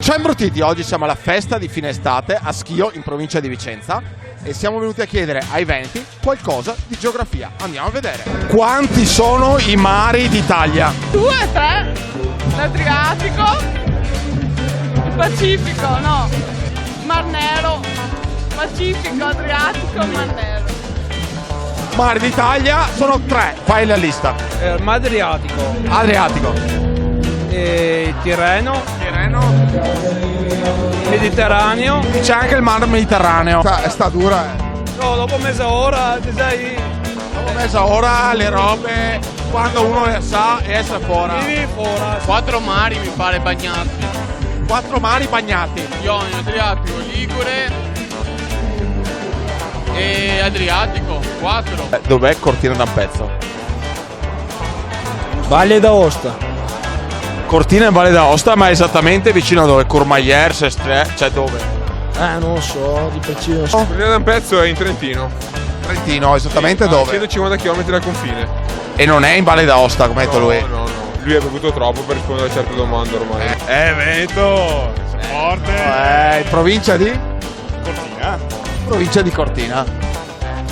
Ciao imbruttiti, oggi siamo alla festa di fine estate a Schio in provincia di Vicenza e siamo venuti a chiedere ai veneti qualcosa di geografia. Andiamo a vedere. Quanti sono i mari d'Italia? 2, 3, l'Adriatico, il Pacifico, no, Mar Nero, Pacifico, Adriatico, Mar Nero. Mari d'Italia sono 3, fai la lista. Adriatico, Adriatico, Tirreno, Tirreno, Mediterraneo. c'è anche il mar Mediterraneo. Sta dura, No, dopo mezz'ora ti sei. Dopo mezz'ora le robe, quando uno le sa, esce fuori. Vivi fuori. 4 mari mi pare bagnati. 4 mari bagnati. Ionio, Adriatico, Ligure e Adriatico, 4. Dov'è Cortina d'Ampezzo? Valle d'Aosta. Cortina in Valle d'Aosta, ma esattamente vicino a dove? Courmayeur, Sestre, cioè dove? Non lo so, di preciso. Cortina d'Ampezzo è in Trentino. Trentino, esattamente A dove? 150 km dal confine. E non è in Valle d'Aosta, come ha detto lui. No. Lui è bevuto troppo per rispondere a certe domande ormai. Veneto! Forte! In provincia di? Cortina. Provincia di Cortina.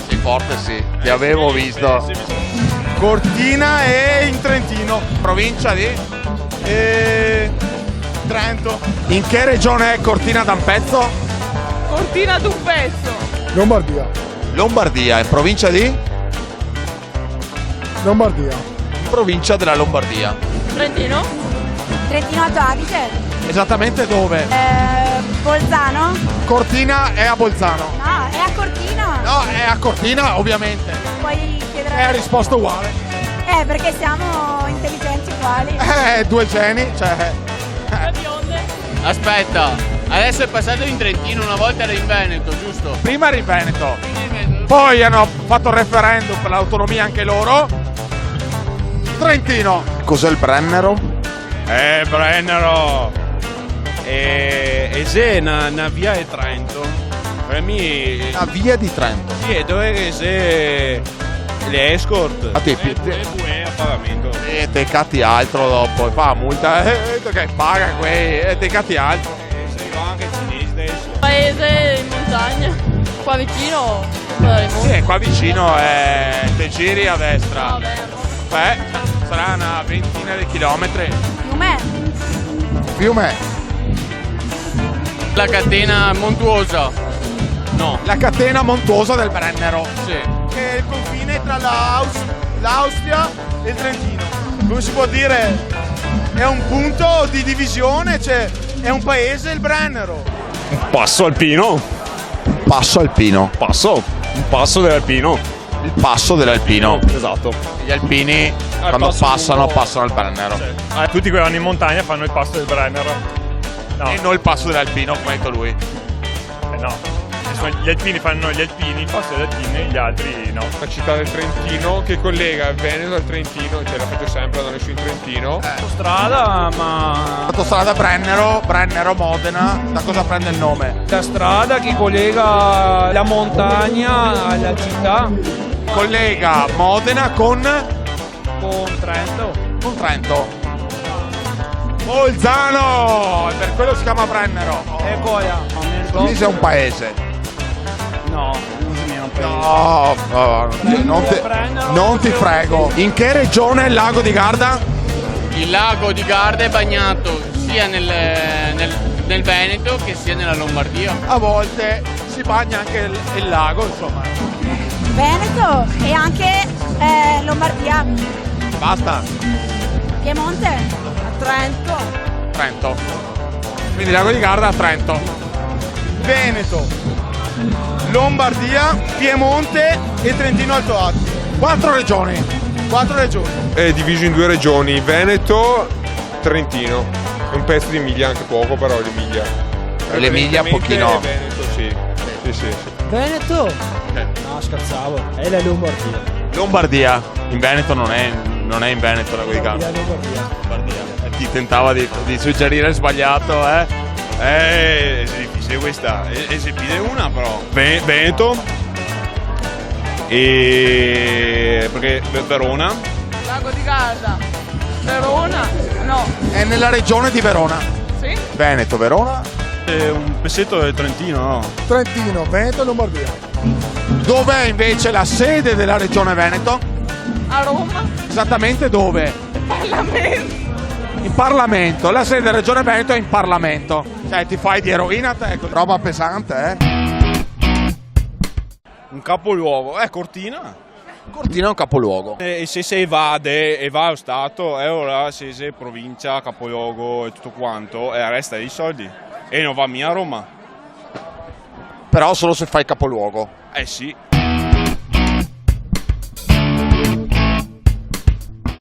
Sì, forte sì, ti avevo visto. Cortina è in Trentino. Provincia di? Trento. In che regione è Cortina d'Ampezzo? Cortina d'un pezzo. Lombardia. Lombardia, in provincia di? Lombardia. In provincia della Lombardia. Trentino. Trentino Alto Adige. Esattamente dove? Bolzano? Cortina è a Bolzano. No, è a Cortina. No, è a Cortina, ovviamente. Puoi chiedere. È risposta uguale. Perché siamo intelligenti uguali. Due geni, cioè. Le bionde. Aspetta, adesso è passato in Trentino, una volta era in Veneto, giusto? Prima era in Veneto, poi hanno fatto il referendum per l'autonomia anche loro. Trentino. Cos'è il Brennero? Brennero. Se una via di Trento. Per me. La via di Trento. Sì, è dove se le escort. A te, a pagamento. E te catti altro dopo, fa multa, che paga quei, te catti altro. Se va anche cinese adesso. Paese in montagna. Qua vicino. Sì, qua vicino, te giri a destra. Vabbè. Sarà una ventina di chilometri. Fiume? Fiume. La catena montuosa. No. La catena montuosa del Brennero. Sì. È il confine tra l'Austria e il Trentino. Come si può dire? È un punto di divisione, cioè è un paese il Brennero. Passo alpino. Passo alpino. Un passo dell'alpino. Il passo dell'alpino. Esatto. Gli alpini quando passano al Brennero. Tutti quelli che vanno in montagna fanno il passo del Brennero. No, E non il passo dell'alpino, come ha detto lui. no. Gli alpini fanno gli alpini, il passo degli alpini, gli altri no. La città del Trentino che collega il Veneto al Trentino, cioè la faccio sempre andare su in Trentino. Strada, ma. Autostrada Brennero, Modena, da cosa prende il nome? La strada che collega la montagna alla città Collega Modena con Trento. Trento. Bolzano! Per quello si chiama Brennero. E poi Lì sei un paese. No, non si un paese. No, non ti frego. In che regione è il lago di Garda? Il lago di Garda è bagnato sia nel Veneto che sia nella Lombardia. A volte si bagna anche il lago, insomma. Veneto e anche Lombardia. Basta. Piemonte? Trento. Trento. Quindi il lago di Garda a Trento. Veneto, Lombardia, Piemonte e Trentino Alto Adige. 4 regioni. 4 regioni. È diviso in 2 regioni, Veneto, Trentino. È un pezzo di Emilia, anche poco, però l'Emilia. L'Emilia un pochino. Veneto, sì. Sì. Veneto? No, scherzavo. È la Lombardia. Lombardia. In Veneto non è in Veneto il lago di Garda. Lombardia. Ti tentava di suggerire sbagliato, È difficile questa. E se pide una però. Veneto. E perché Verona. Lago di Garda. Verona? No. È nella regione di Verona. Sì. Sì. Veneto, Verona. Un pezzetto del Trentino, no? Trentino, Veneto e Lombardia. Dov'è invece la sede della regione Veneto? A Roma. Esattamente dove? Parlamento. In Parlamento. La sede della regione Veneto è in Parlamento. Cioè, ti fai di eroina te? Roba pesante, Un capoluogo. Cortina. Cortina è un capoluogo. E se si evade e va allo Stato, ora se provincia, capoluogo e tutto quanto, resta i soldi. E non va mica a Roma. Però solo se fai capoluogo. Sì.